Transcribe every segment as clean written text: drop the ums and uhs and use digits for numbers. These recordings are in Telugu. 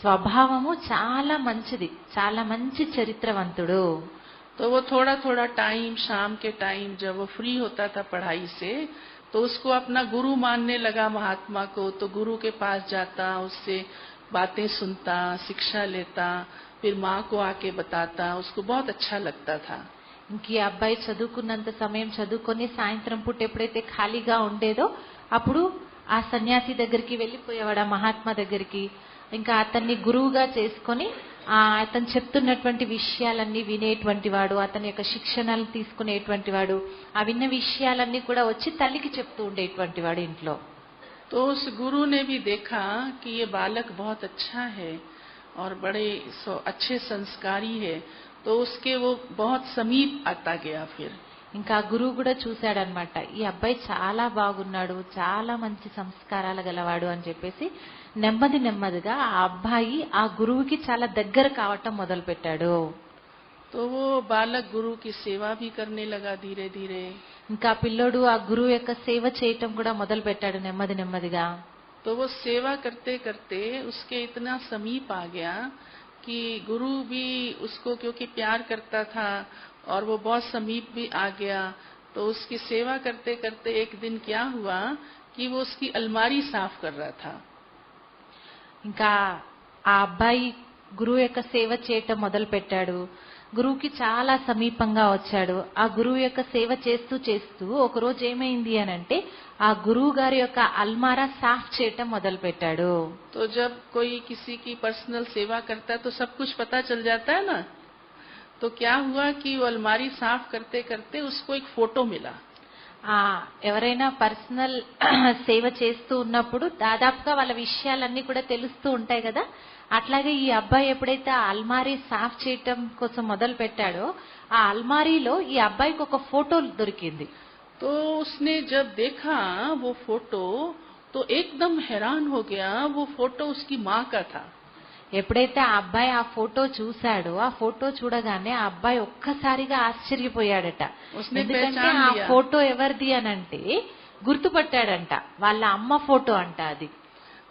స్వభావము చాలా మంచిది, చాలా మంచి చరిత్రవంతుడు. तो वो थोड़ा थोड़ा टाइम, शाम के टाइम जब वो फ्री होता था पढ़ाई से, तो उसको अपना गुरु मानने लगा महात्मा को. तो गुरु के पास जाता, उससे बातें सुनता, शिक्षा लेता, फिर माँ को आके बताता. उसको बहुत अच्छा लगता था. ఇంక ఈ అబ్బాయి చదువుకున్నంత సమయం చదువుకొని సాయంత్రం పూట ఎప్పుడైతే ఖాళీగా ఉండేదో అప్పుడు ఆ సన్యాసి దగ్గరికి వెళ్ళిపోయేవాడు, ఆ మహాత్మా దగ్గరికి. ఇంకా అతన్ని గురువుగా చేసుకొని అతను చెప్తున్నటువంటి విషయాలన్నీ వినేటువంటి వాడు, అతని యొక్క శిక్షణలు తీసుకునేటువంటి వాడు. ఆ విన్న విషయాలన్నీ కూడా వచ్చి తల్లికి చెప్తూ ఉండేటువంటి వాడు ఇంట్లో. तो उस गुरु ने भी देखा कि ये बालक बहुत अच्छा है और बड़े अच्छे संस्कारी है, तो उसके वो बहुत समीप आता गया. फिर ఇంకా గురువు కూడా చూశాడనమాట, ఈ అబ్బాయి చాలా బాగున్నాడు, చాలా మంచి సంస్కారాలు గలవాడు అని చెప్పేసి నెమ్మది నెమ్మదిగా ఆ అబ్బాయి ఆ గురువుకి చాలా దగ్గర కావటం మొదలు పెట్టాడు. तो वो बालक गुरु की सेवा भी करने लगा धीरे धीरे. ఇంకా పిల్లోడు ఆ గురువు యొక్క సేవ చేయటం కూడా మొదలు పెట్టాడు నెమ్మది నెమ్మదిగా. तो वो सेवा करते करते उसके इतना समीप आ गया कि गुरु भी उसको क्योंकि प्यार करता था और वो बहुत समीप भी आ गया. तो उसकी सेवा करते करते एक दिन क्या हुआ कि वो उसकी अलमारी साफ कर रहा था. ఇంకా ఆ అబ్బాయి గురువు యొక్క సేవ చేయటం మొదలు పెట్టాడు. గురువుకి చాలా సమీపంగా వచ్చాడు. ఆ గురువు యొక్క సేవ చేస్తూ చేస్తూ ఒక రోజు ఏమైంది అనంటే ఆ గురువు గారి యొక్క అల్మారా సాఫ్ చేయటం మొదలు పెట్టాడు. तो जब कोई किसी की पर्सनल सेवा करता है तो सब कुछ पता चल जाता है ना. तो क्या हुआ कि वो अलमारी साफ करते करते उसको एक फोटो मिला. ఎవరైనా పర్సనల్ సేవ చేస్తూ ఉన్నప్పుడు దాదాపుగా వాళ్ళ విషయాలన్నీ కూడా తెలుస్తూ ఉంటాయి కదా. అట్లాగే ఈ అబ్బాయి ఎప్పుడైతే ఆ అల్మారీ సాఫ్ చేయటం కోసం మొదలు పెట్టాడో ఆ అల్మారీలో ఈ అబ్బాయికి ఒక ఫోటో దొరికింది. तो उसने जब देखा वो फोटो तो एकदम हैरान हो गया. वो फोटो उसकी माँ का था. ఎప్పుడైతే ఆ అబ్బాయి ఆ ఫోటో చూశాడో ఆ ఫోటో చూడగానే ఆ అబ్బాయి ఒక్కసారిగా ఆశ్చర్యపోయాడట. ఎందుకంటే ఆ ఫోటో ఎవరిది అనంటే గుర్తుపట్టాడంట, వాళ్ళ అమ్మ ఫోటో అంట అది.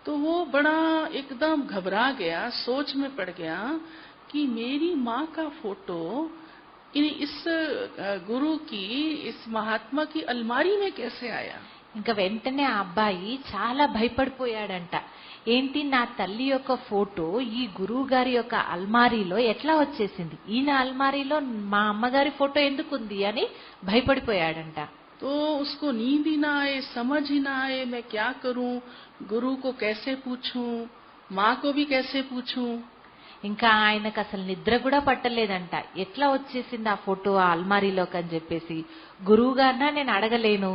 तो वो बड़ा एकदम घबरा गया, सोच में पड़ गया कि मेरी माँ का फोटो इस गुरु की, इस महात्मा की अलमारी में कैसे आया. ఇంకా వెంటనే ఆ అబ్బాయి చాలా భయపడిపోయాడంట. ఏంటి, నా తల్లి యొక్క ఫోటో ఈ గురువు గారి యొక్క అల్మారీలో ఎట్లా వచ్చేసింది, ఈయన అల్మారీలో మా అమ్మగారి ఫోటో ఎందుకుంది అని భయపడిపోయాడంట. तो उसको नींद ही ना आए, समझ ही ना आए मैं क्या करूं, गुरु को कैसे पूछूं, माँ को भी कैसे पूछूं. ఇంకా ఆయనకు అసలు నిద్ర కూడా పట్టలేదంట. ఎట్లా వచ్చేసింది ఆ ఫోటో ఆ అల్మారీలోకి అని చెప్పేసి. గురువు గారినా నేను అడగలేను,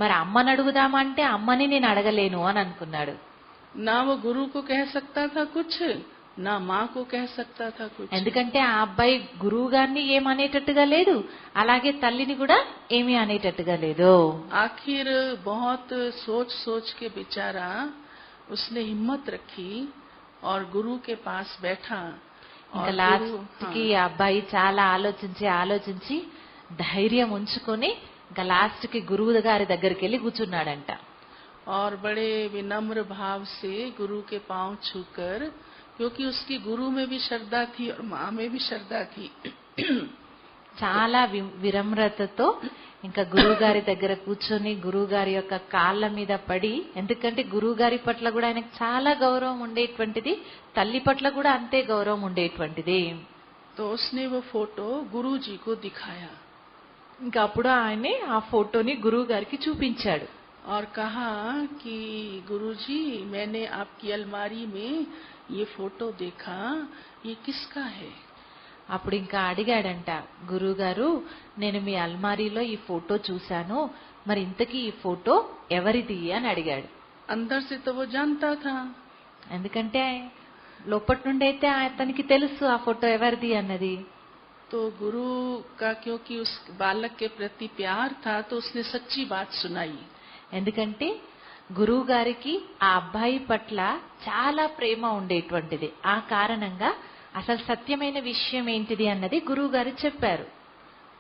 మరి అమ్మని అడుగుదామంటే అమ్మని నేను అడగలేను అని అనుకున్నాడు. ना वो गुरु को कह सकता था कुछ, ना माँ को कह सकता था कुछ. ఎందుకంటే ఆ అబ్బాయి గురువు గారిని ఏమనేటట్టుగా లేదు, అలాగే తల్లిని కూడా ఏమీ అనేటట్టుగా లేదు. आखिर बहुत सोच सोच के बेचारा उसने हिम्मत रखी और गुरु के पास बैठा. ఇంకా లాస్ట్ కి ఆ అబ్బాయి చాలా ఆలోచించి ఆలోచించి ధైర్యం ఉంచుకొని ఇంకా లాస్ట్ కి గురువు గారి దగ్గరికి వెళ్ళి కూర్చున్నాడంట. और बड़े विनम्र भाव से गुरु के पांव छूकर, क्योंकि उसकी गुरु में भी श्रद्धा थी और माँ में भी श्रद्धा थी. చాలా వినమ్రతతో ఇంకా గురువు గారి దగ్గర కూర్చొని గురువు గారి యొక్క కాళ్ళ మీద పడి, ఎందుకంటే గురువు గారి పట్ల కూడా ఆయనకు చాలా గౌరవం ఉండేటువంటిది, తల్లి పట్ల కూడా అంతే గౌరవం ఉండేటువంటిది. तो उसने वो फोटो गुरु जी को दिखाया. ఇంకా అప్పుడు ఆయనే ఆ ఫోటోని గురువు గారికి చూపించాడు. और कहा कि गुरुजी, मैंने आपकी अलमारी में ये फोटो देखा, ये किसका है. అప్పుడు ఇంకా అడిగాడంట, గురువు గారు నేను మీ అల్మారీలో ఈ ఫోటో చూశాను, మరి ఇంతకీ ఈ ఫోటో ఎవరిది అని అడిగాడు. अंदर से तो वो जानता था, ఎందుకంటే లోపటి నుండి అయితే అతనికి తెలుసు ఆ ఫోటో ఎవరిది అన్నది. तो गुरु का क्योंकि उस बालक के प्रति प्यार था तो उसने सच्ची बात सुनाई. ఎందుకంటే గురువు గారికి ఆ అబ్బాయి పట్ల చాలా ప్రేమ ఉండేటువంటిది. ఆ కారణంగా అసలు సత్యమైన విషయం ఏంటిది అన్నది గురువు గారు చెప్పారు.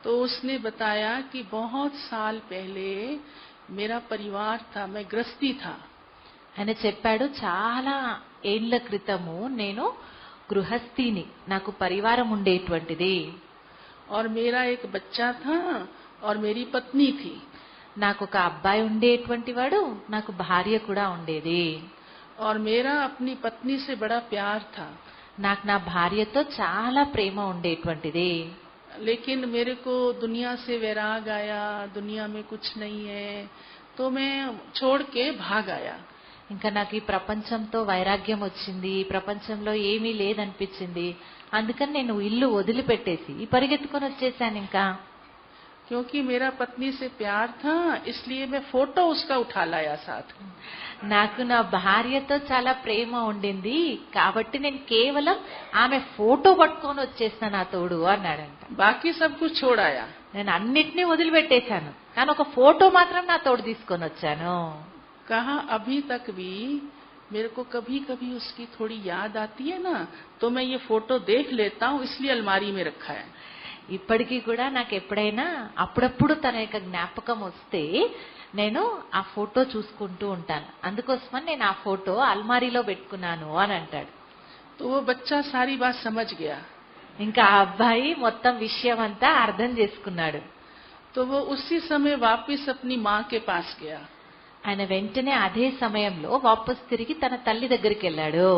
तो उसने बताया कि बहुत साल पहले मेरा परिवार था, मैं गृहस्थी था. ఆయన చెప్పాడు, చాలా ఏళ్ల క్రితము నేను గృహస్థిని, నాకు పరివారం ఉండేటువంటిది. और मेरा एक बच्चा था और मेरी पत्नी थी. నాకు ఒక అబ్బాయి ఉండేటువంటి వాడు, నాకు భార్య కూడా ఉండేది. और मेरा अपनी पत्नी से बड़ा प्यार था. నాకు నా భార్యతో చాలా ప్రేమ ఉండేటువంటిది. लेकिन मेरे को दुनिया से वैराग आया, दुनिया में कुछ नहीं है, तो मैं छोड़ के भाग आया. ఇంకా నాకు ఈ ప్రపంచంతో వైరాగ్యం వచ్చింది, ఈ ప్రపంచంలో ఏమీ లేదనిపించింది. అందుకని నేను ఇల్లు వదిలిపెట్టేసి పరిగెత్తుకొని వచ్చేసాను. ఇంకా क्योंकि मेरा पत्नी से प्यार था, इसलिए मैं फोटो उसका उठा लाया साथ. నాకు నా భార్యతో చాలా ప్రేమ ఉండింది కాబట్టి నేను కేవలం ఆమె ఫోటో పట్టుకొని వచ్చేసాను నా తోడు అన్నాడంట. बाकी सब कुछ छोड़ आया. నేను అన్నిటినీ వదిలిపెట్టేశాను, కానీ ఒక ఫోటో మాత్రం నా తోడు తీసుకొని వచ్చాను. कहा अभी तक भी मेरे को कभी कभी उसकी थोड़ी याद आती है ना, तो मैं ये फोटो देख लेता हूँ, इसलिए अलमारी में रखा है. ఇప్పటికీ కూడా నాకు ఎప్పుడైనా అప్పుడప్పుడు తన యొక్క జ్ఞాపకం వస్తే నేను ఆ ఫోటో చూసుకుంటూ ఉంటాను, అందుకోసమని నేను ఆ ఫోటో అల్మారీలో పెట్టుకున్నాను అని అంటాడు. तो वो बच्चा सारी बात समझ गया. ఇంకా ఆ అబ్బాయి మొత్తం విషయం అంతా అర్థం చేసుకున్నాడు. तो वो उसी समय वापस अपनी माँ के पास गया. ఆయన వెంటనే అదే సమయంలో వాపస్ తిరిగి తన తల్లి దగ్గరికి వెళ్ళాడు.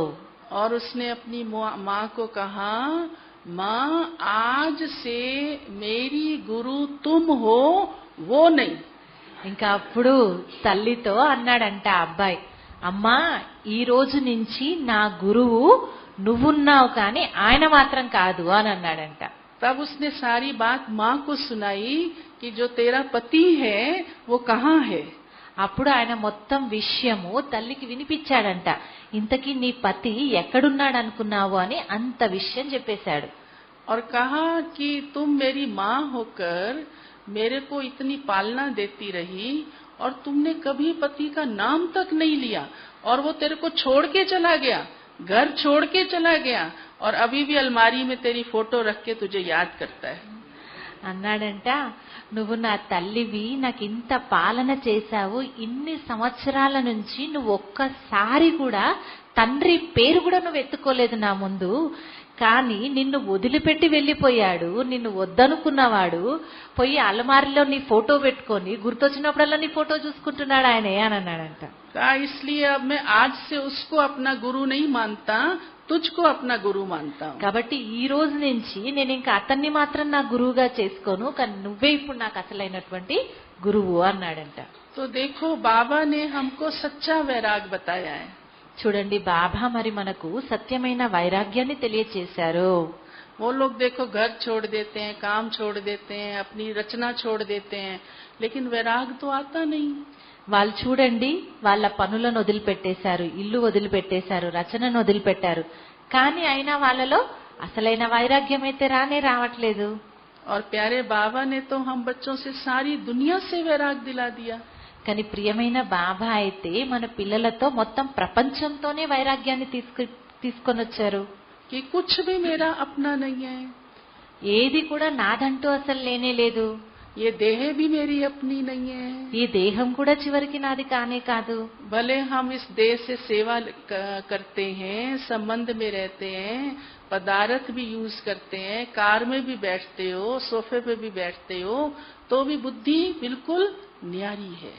और उसने अपनी माँ को कहा, माँ आज से मेरी गुरु तुम हो, वो नहीं. ఇంకా అప్పుడు తల్లితో అన్నాడంట ఆ అబ్బాయి, అమ్మా ఈ రోజు నుంచి నా గురువు నువ్వున్నావు కానీ ఆయన మాత్రం కాదు అని అన్నాడంట. तब उसने सारी बात माँ को सुनाई कि जो तेरा पति है वो कहाँ है. అప్పుడు ఆయన మొత్తం విషయము తల్లికి వినిపించాడంట. ఇంతకీ నీ పతి ఎక్కడున్నాడు అనుకున్నావు అని అంత విషయం చెప్పేశాడు. और कहा कि तुम मेरी माँ होकर मेरे को इतनी पालना देती रही और तुमने कभी पति का नाम तक नहीं लिया, और वो तेरे को छोड़ के चला गया, घर छोड़ के चला गया, और अभी भी अलमारी में तेरी फोटो रख के तुझे याद करता है. అన్నాడంట, నువ్వు నా తల్లివి, నాకు ఇంత పాలన చేశావు, ఇన్ని సంవత్సరాల నుంచి నువ్వు ఒక్కసారి కూడా తండ్రి పేరు కూడా నువ్వు ఎత్తుకోలేదు నా ముందు, కానీ నిన్ను వదిలిపెట్టి వెళ్లిపోయాడు, నిన్ను వద్దనుకున్నవాడు పోయి అలమారిలో నీ ఫోటో పెట్టుకొని గుర్తొచ్చినప్పుడల్లా నీ ఫోటో చూసుకుంటున్నాడు ఆయనే అని అన్నాడంట. इसलिए अब मैं आज से उसको अपना गुरु नहीं मानता, तुझको अपना गुरु मानता हूँ. కాబట్టి ఈ రోజు నుంచి నేను ఇంకా అతన్ని మాత్రం నా గురువుగా చేసుకోను, కానీ నువ్వే ఇప్పుడు నాకు అసలైనటువంటి గురువు అన్నాడంట. तो देखो बाबा ने हमको सच्चा वैराग बताया है. చూడండి, బాబా మరి మనకు సత్యమైన వైరాగ్యాన్ని తెలియచేశారు. वो लोग देखो घर छोड़ देते हैं, काम छोड़ देते हैं, अपनी रचना छोड़ देते हैं, लेकिन वैराग तो आता नहीं. వాళ్ళు చూడండి, వాళ్ళ పనులను వదిలిపెట్టేశారు, ఇల్లు వదిలిపెట్టేశారు, రచనను వదిలిపెట్టారు, కానీ అయినా వాళ్ళలో అసలైన వైరాగ్యం అయితే రానే రావట్లేదు. और प्यारे बाबा ने तो हम बच्चों से सारी दुनिया से वैराग दिला दिया. కానీ ప్రియమైన బాబా అయితే మన పిల్లలతో మొత్తం ప్రపంచంతోనే వైరాగ్యాన్ని తీసుకొని వచ్చారు. कि कुछ भी मेरा अपना नहीं है, ఏది కూడా నాదంటూ అసలు లేనే లేదు, ये देह भी मेरी अपनी नहीं है, ఈ దేహం కూడా చివరికి నాది కానే కాదు. भले हम इस देह से सेवा करते हैं, संबंध में रहते हैं, पदार्थ भी यूज करते हैं, कार में भी बैठते हो, सोफे पे भी बैठते हो, तो भी बुद्धि बिल्कुल न्यारी है.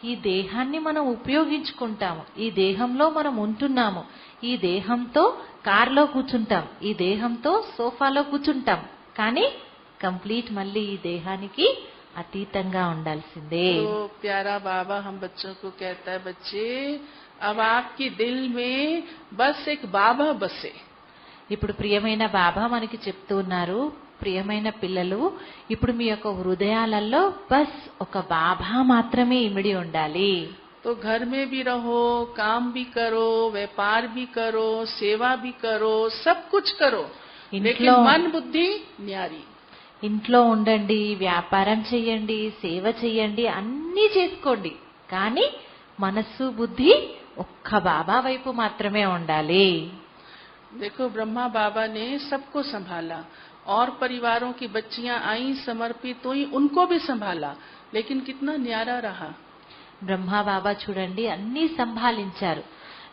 ఈ దేహాన్ని మనం ఉపయోగించుకుంటాము, ఈ దేహంలో మనం ఉంటున్నాము, ఈ దేహంతో కార్లో కూర్చుంటాం, ఈ దేహంతో సోఫాలో కూర్చుంటాం, కానీ కంప్లీట్ మళ్ళీ ఈ దేహానికి అతీతంగా ఉండాల్సిందే. तो प्यारा बाबा हम बच्चों को कहता है, बच्चे अब आपकी दिल में बस एक बाबा बसे. ఇప్పుడు ప్రియమైన బాబా మనకి చెప్తూ ఉన్నారు, ప్రియమైన పిల్లలు, ఇప్పుడు మీ యొక్క హృదయాలలో బస్ ఒక బాబా మాత్రమే ఇమిడి ఉండాలి. तो घर में भी रहो, काम भी करो, व्यापार भी करो, सेवा भी करो, सब कुछ करो, लेकिन मन बुद्धि न्यारी. ఇంట్లో ఉండండి, వ్యాపారం చెయ్యండి, సేవ చెయ్యండి, అన్నీ చేసుకోండి, కానీ మనస్సు బుద్ధి ఒక్క బాబా వైపు మాత్రమే ఉండాలి. देखो ब्रह्मा बाबा ने सबको संभाला, और परिवारों की बच्चियां आई समर्पित हुई, उनको भी संभाला, लेकिन कितना न्यारा रहा. బ్రహ్మా బాబా చూడండి అన్నీ సంభాలించారు,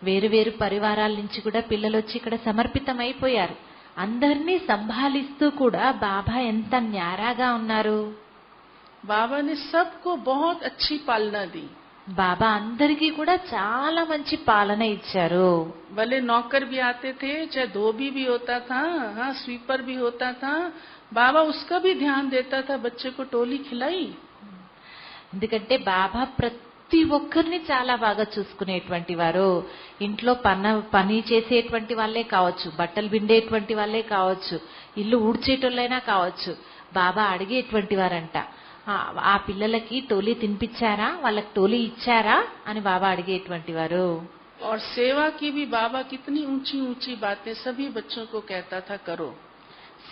వేరు వేరు పరివారాల నుంచి కూడా పిల్లలు వచ్చి ఇక్కడ సమర్పితం అయిపోయారు. అందరినీ సంభాలిస్తూ కూడా బాబా ఎంత న్యారాగా ఉన్నారు. बाबा ने सबको बहुत अच्छी पालना दी. బాబా అందరికీ కూడా చాలా మంచి పాలన ఇచ్చారు. भले नौकर भी आते थे, चाहे धोबी भी होता था, हाँ स्वीपर भी होता था, बाबा उसका भी ध्यान देता था. बच्चे को टोली खिलाई. ఎందుకంటే బాబా ప్రతి ఒక్కరిని చాలా బాగా చూసుకునేటువంటి వారు. ఇంట్లో పని చేసేటువంటి వాళ్ళే కావచ్చు, బట్టలు పిండేటువంటి వాళ్ళే కావచ్చు, ఇల్లు ఊడ్చేటోళ్ళైనా కావచ్చు, బాబా అడిగేటువంటి వారంట. ఆ పిల్లలకి టోలీ తినిపించారా, వాళ్ళకి టోలీ ఇచ్చారా అని బాబా అడిగేటువంటి వారు. और सेवा की भी बाबा कितनी ऊंची ऊंची बातें सभी बच्चों को कहता था करो.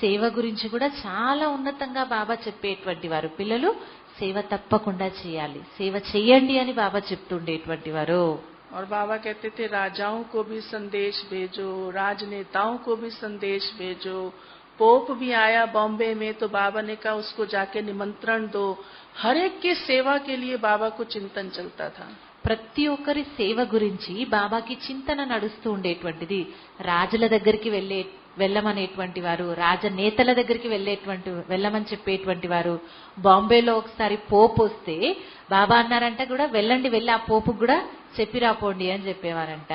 సేవ గురించి కూడా చాలా ఉన్నతంగా బాబా చెప్పేటువంటి వారు. పిల్లలు సేవ తప్పకుండా చేయాలి, సేవ చేయండి అని బాబా చెప్తుండేటువంటి వారు. और बाबा कहते थे राजाओं को भी संदेश भेजो, राजनेताओं को भी संदेश भेजो. पोप भी आया बॉम्बे में तो बाबा ने कहा उसको जाके निमंत्रण दो. हर एक की सेवा के लिए बाबा को चिंतन चलता था. ప్రతి ఒక్కరి సేవ గురించి బాబాకి చింతన నడుస్తూ ఉండేటువంటిది. రాజుల దగ్గరికి వెళ్ళమనేటువంటి వారు, రాజనేతల దగ్గరికి వెళ్ళమని చెప్పేటువంటి వారు. బాంబేలో ఒకసారి పోపు వస్తే బాబా అన్నారంట కూడా వెళ్ళండి, వెళ్ళి ఆ పోపుకు కూడా చెప్పి రాపోండి అని చెప్పేవారంట.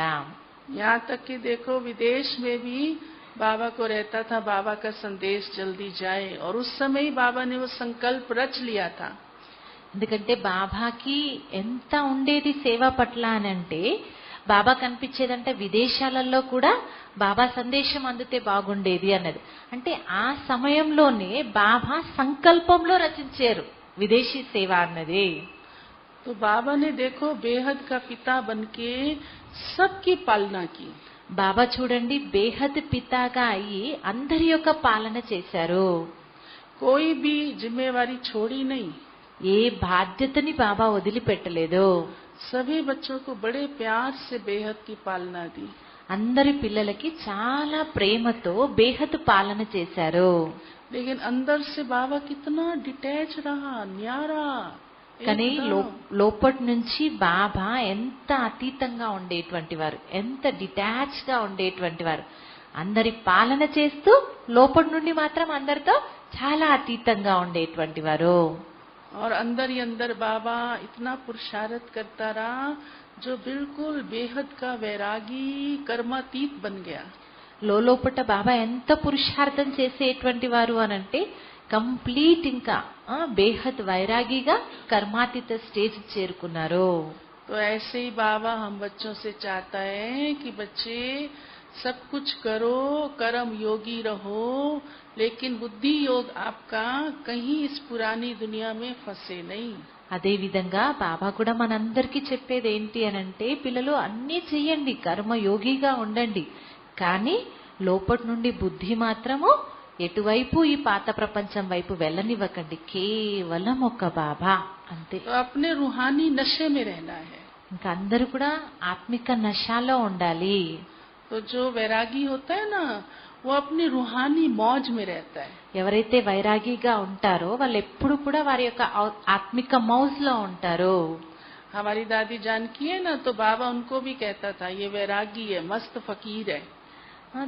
यहाँ तक कि देखो विदेश में भी बाबा को रहता था बाबा का संदेश जल्दी जाए. और उस समय ही बाबा ने वो संकल्प रच लिया था. ఎందుకంటే బాబాకి ఎంత ఉండేది సేవ పట్ల అని అంటే, బాబా కనిపించేదంటే విదేశాలలో కూడా బాబా సందేశం అందితే బాగుండేది అన్నది. అంటే ఆ సమయంలోనే బాబా సంకల్పంలో రచించారు విదేశీ సేవ అన్నది. तो बाबा ने देखो बेहद का पिता बनके सबकी पालना की. బాబా చూడండి బేహద్ పితాగా అయ్యి అందరి యొక్క పాలన చేశారు. कोई भी जिम्मेवारी छोड़ी नहीं. ఏ బాధ్యతని బాబా వదిలిపెట్టలేదు. सभी बच्चों को बड़े प्यार से बेहद की पालना दी. అందరి పిల్లలకి చాలా ప్రేమతో బేహద్ పాలన చేశారు. लेकिन अंदर से बाबा कितना डिटैच रहा, न्यारा. కానీ లోపటి నుంచి బాబా ఎంత అతీతంగా ఉండేటువంటి వారు, ఎంత డిటాచ్ గా ఉండేటువంటి వారు. అందరి పాలన చేస్తూ లోపటి నుండి మాత్రం అందరితో చాలా అతీతంగా ఉండేటువంటి వారు. और अंदर ही अंदर बाबा इतना पुरुषार्थ करता रहा जो बिल्कुल बेहद का वैरागी कर्मातीत बन गया. లోపట బాబా ఎంత పురుషార్థం చేసేటువంటి వారు అనంటే కంప్లీట్ ఇంకా బేహద్ వైరాగిగా కర్మాతీత స్టేజ్ చేరుకున్నారు. तो ऐसे ही बाबा हम बच्चों से चाहता है कि बच्चे सब कुछ करो, कर्म योगी रहो, लेकिन बुद्धि योग आपका कहीं इस पुरानी दुनिया में फंसे नहीं. అదే విధంగా బాబా కూడా మనందరికీ చెప్పేది ఏంటి అనంటే, పిల్లలు అన్నీ చెయ్యండి, కర్మ యోగిగా ఉండండి, కానీ లోపటి నుండి బుద్ధి మాత్రము ఎటువైపు ఈ పాత ప్రపంచం వైపు వెళ్ళనివ్వకండి. కేవలం ఒక్క బాబా అంతే. तो अपने रूहानी नशे में रहना है. ఇంకా అందరూ కూడా ఆత్మిక నశాలో ఉండాలి. तो जो वैरागी होता है ना, वो अपनी रूहानी मौज में रहता है. ఎవరైతే వైరాగిగా ఉంటారో వాళ్ళు ఎప్పుడు కూడా వారి యొక్క ఆత్మిక మౌజ్ లో ఉంటారు. हमारी दादी जानकी है ना, तो बाबा उनको भी कहता था ये वैरागी है, मस्त फकीर है.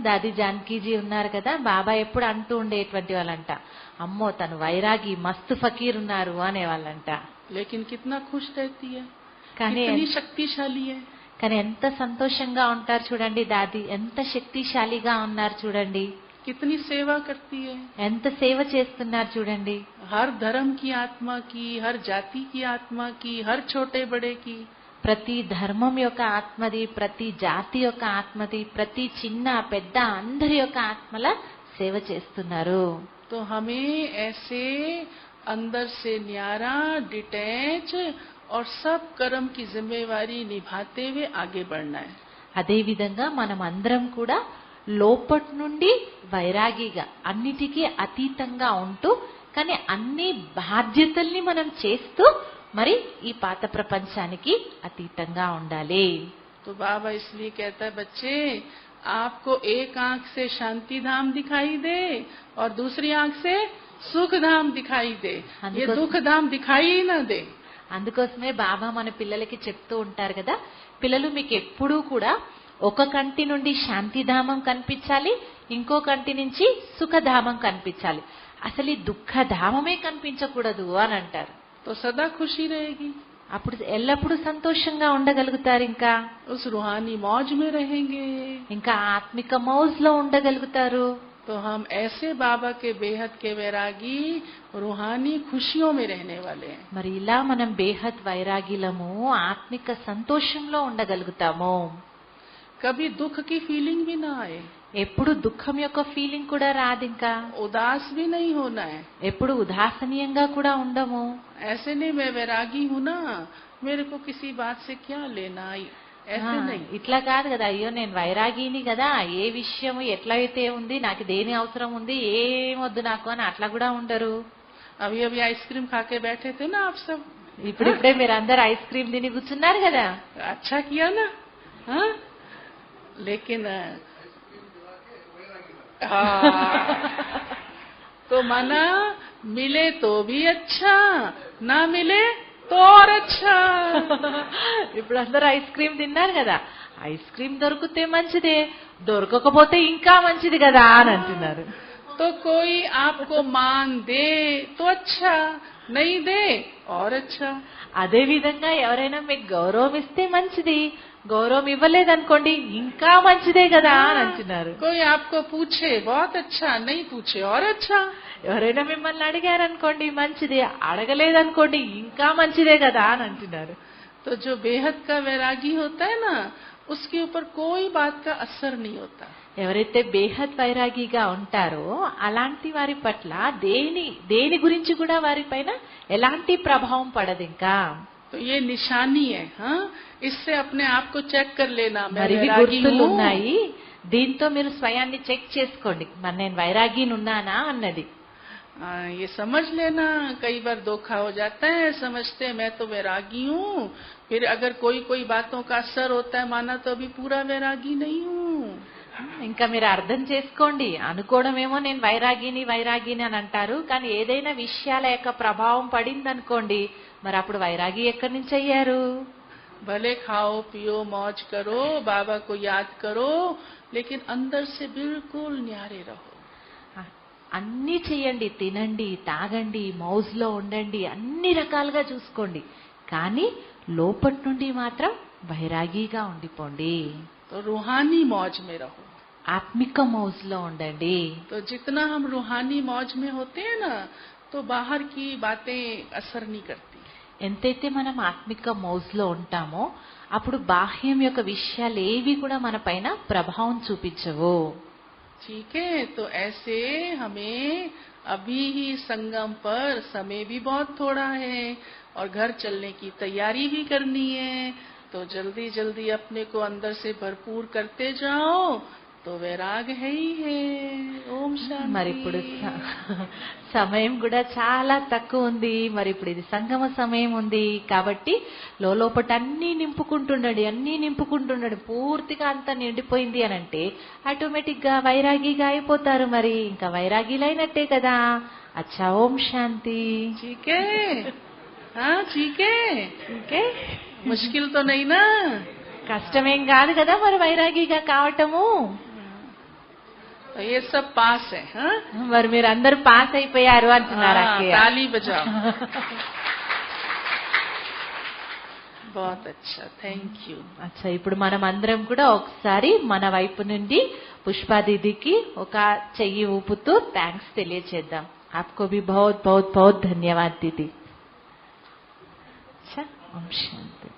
దాది జానకీజీ ఉన్నారు కదా, బాబా ఎప్పుడు అంటూ ఉండేటువంటి వాళ్ళంట, అమ్మో తను వైరాగి మస్తు ఫకీర్ ఉన్నారు అనేవాళ్ళంట. लेकिन कितना खुश रहती है, కానీ कितनी शक्तिशाली है. కానీ ఎంత సంతోషంగా ఉంటారు చూడండి దాది, ఎంత శక్తిశాలిగా ఉన్నారు చూడండి, कितनी सेवा करती है. ఎంత సేవ చేస్తున్నారు చూడండి. हर धर्म की आत्मा की, हर जाति की आत्मा की, हर छोटे बड़े की. ప్రతి ధర్మం యొక్క ఆత్మది, ప్రతి జాతి యొక్క ఆత్మది, ప్రతి చిన్న పెద్ద అందరి యొక్క ఆత్మల సేవ చేస్తున్నారు. तो हमें ऐसे अंदर से न्यारा, डिटैच और सब कर्म की जिम्मेवारी निभाते हुए आगे बढ़ना है. అదే విధంగా మనం అందరం కూడా లోపటి నుండి వైరాగిగా అన్నిటికీ అతీతంగా ఉంటూ, కానీ అన్ని బాధ్యతల్ని మనం చేస్తూ మరి ఈ పాత ప్రపంచానికి అతీతంగా ఉండాలి. तो बाबा इसलिए कहता है बच्चे, आपको एक आंख से शांति धाम दिखाई दे और दूसरी आंख से सुख धाम दिखाई दे, ये दुख धाम दिखाई ही न दे. అందుకోసమే బాబా మన పిల్లలకి చెప్తూ ఉంటారు కదా, పిల్లలు మీకు ఎప్పుడూ కూడా ఒక కంటి నుండి శాంతిధామం కనిపించాలి, ఇంకో కంటి నుంచి సుఖధామం కనిపించాలి, అసలు ఈ దుఃఖధామమే కనిపించకూడదు అని అంటారు. तो सदा खुशी रहेगी, అప్పుడు ఎల్లప్పుడూ సంతోషంగా ఉండగలుగుతారు, ఇంకా उस रूहानी मौज में रहेंगे. ఇంకా ఆత్మిక మౌజ్ లో ఉండగలుగుతారు. तो हम ऐसे बाबा के बेहद के वैरागी रूहानी खुशियों में रहने वाले हैं. మరి ఇలా మనం బేహద్ వైరాగిలము, ఆత్మిక సంతోషంలో ఉండగలుగుతాము. कभी दुख की फीलिंग भी ना आए, ఎప్పుడు దుఃఖం యొక్క ఫీలింగ్ కూడా రాదు, ఇంకా उदास भी नहीं होना है. ఎప్పుడు ఉదాసనీయంగా కూడా ఉండము. ऐसे नहीं मैं वैरागी हूँ ना, मेरे को किसी बात से क्या लेना, ऐसे नहीं. ఇట్లా కాదు కదా, అయ్యో నేను వైరాగిని కదా, ఏ విషయం ఎట్లయితే ఉంది, నాకు దేని అవసరం ఉంది, ఏమొద్దు నాకు అని అట్లా కూడా ఉండరు. अभी अभी आइसक्रीम खा के बैठे थे ना आप सब, ఇప్పుడిప్పుడే మీరు అందరు ఐస్ క్రీమ్ తిని కూర్చున్నారు కదా. अच्छा किया ना. हाँ? लेकिन तो मना मिले तो भी अच्छा, ना मिले तो और अच्छा. ఇప్పుడు అందరు ఐస్ క్రీమ్ తిన్నారు కదా, ఐస్ క్రీమ్ దొరికితే మంచిదే, దొరకకపోతే ఇంకా మంచిది కదా అని అంటున్నారు. तो कोई आपको मान दे तो अच्छा, नहीं दे और अच्छा. అదే విధంగా ఎవరైనా మీకు గౌరవం ఇస్తే మంచిది, గౌరవం ఇవ్వలేదనుకోండి ఇంకా మంచిదే కదా అని అంటున్నారు. कोई आपको पूछे बहुत अच्छा, नहीं पूछे और अच्छा. ఎవరైనా మిమ్మల్ని అడిగారనుకోండి మంచిది, అడగలేదనుకోండి ఇంకా మంచిదే కదా అని అంటున్నారు. तो जो बेहद का वैरागी होता है ना, उसके ऊपर कोई बात का असर नहीं होता. ఎవరైతే బేహద్ వైరాగిగా ఉంటారో అలాంటి వారి పట్ల దేని గురించి కూడా వారి పైన ఎలాంటి ప్రభావం పడదు ఇంకా. तो ये निशानी है. हाँ, इससे अपने आप को चेक कर लेना, मैं మరి ఇవి वैरागी గుర్తులు हूँ. ఉన్నాయి, దీంతో మీరు స్వయాన్ని చెక్ చేసుకోండి, మరి నేను వైరాగిని ఉన్నానా అన్నది. ये समझ लेना. कई बार धोखा हो जाता है, समझते हैं मैं तो वैरागी हूँ, फिर अगर कोई बातों का असर होता है माना तो अभी पूरा वैरागी नहीं हूँ. ఇంకా మీరు అర్థం చేసుకోండి, అనుకోవడమేమో నేను వైరాగిని అని అంటారు, కానీ ఏదైనా విషయాల యొక్క ప్రభావం పడింది అనుకోండి, మరి అప్పుడు వైరాగి ఎక్కడి నుంచి అయ్యారు. भले खाओ पियो मौज करो, बाबा को याद करो, लेकिन अंदर से बिल्कुल न्यारे रहो. అన్నీ చెయ్యండి, తినండి, తాగండి, మౌజ్ లో ఉండండి, అన్ని రకాలుగా చూసుకోండి, కానీ లోపటి నుండి మాత్రం వైరాగిగా ఉండిపోండి. तो रूहानी मौज में रहो. ఆత్మిక మౌజ్ లో ఉండండి. तो जितना हम रूहानी मौज में होते हैं ना, तो बाहर की बातें असर नहीं करती. ఎంతైతే మనం ఆత్మిక మౌజ్ లో ఉంటామో అప్పుడు బాహ్యం యొక్క విషయాలు ఏవి కూడా మన పైన ప్రభావం చూపించవు. ठीक है. तो ऐसे हमें अभी ही संगम पर समय भी बहुत थोड़ा है और घर चलने की तैयारी भी करनी है. तो जल्दी जल्दी अपने को अंदर से भरपूर करते जाओ, तो वैराग है ही है. ओम शांति. మరి ఇప్పుడు సమయం కూడా చాలా తక్కువ ఉంది, మరి ఇప్పుడు ఇది సంగమ సమయం ఉంది కాబట్టి లోపట అన్ని నింపుకుంటుండండి, పూర్తిగా అంతా నిండిపోయింది అని అంటే ఆటోమేటిక్ గా వైరాగిగా అయిపోతారు. మరి ఇంకా వైరాగిలైనట్టే కదా. అచ్చా, ఓం శాంతి. ठीक है. हाँ ठीक है. ఓకే, मुश्किल तो नहीं ना. కష్టమేం కాదు కదా మరి వైరాగిగా కావటము. तो ये सब पास है. हाँ? మరి మీరు అందరూ పాస్ అయిపోయారు అంటున్నారు हाँ, అక్కయ్య. ताली बजाओ. बहुत अच्छा, थैंक यू. అచ్చా, ఇప్పుడు మనం అందరం కూడా ఒకసారి మన వైపు నుండి పుష్పా దీదీకి ఒక చెయ్యి ఊపుతూ థ్యాంక్స్ తెలియచేద్దాం. आपको भी बहुत बहुत बहुत धन्यवाद दीदी. अच्छा, ओम शांति.